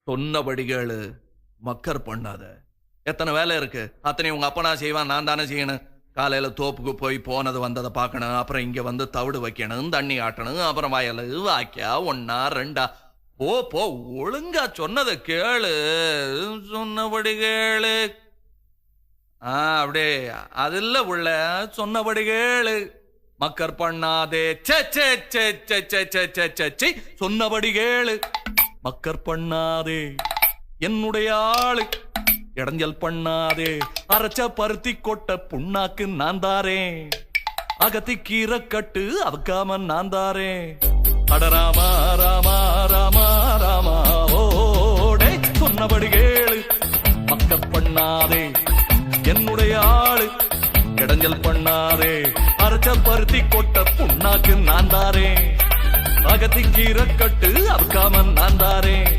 சொன்னபடி கேளு, மக்கர் பண்ணாத. எத்தனை வேலை இருக்கு, அத்தனை உங்க அப்பனா செய்வான், நான் தானே செய்யணும். காலையில தோப்புக்கு போய் போனது வந்ததை பார்க்கணும், அப்புறம் இங்க வந்து தவிடு வைக்கணும், தண்ணி ஆட்டணும், அப்புறம் வயலு வாக்கியா 1 2 போ போ, ஒழுங்கா சொன்னதை கேளு, சொன்னபடி கேளு. அப்படியே அது இல்ல உள்ள, சொன்னபடி கேளு, மக்கர் பண்ணாதே. சொன்னபடி கேளு, மக்கர் பண்ணாதே, என்னுடைய ஆளு இடைஞ்சல் பண்ணாதே. அரைச்ச பருத்தி கொட்ட புண்ணாக்கு நான் தாரேன், அகத்தி கீரை கட்டு அவக்காம நான் தாரேன். அடராமா ராமா ராமா ராமா ஓடே, சொன்னபடி கேளு, மக்கர் பண்ணாதே, என்னுடைய ஆளு இடைஞ்சல் பண்ணாதே. அரைச்ச பருத்தி கொட்ட புண்ணாக்கு நான் தாரேன், அகத்தி கீரை கட்டு அவக்காம நான் தாரேன்.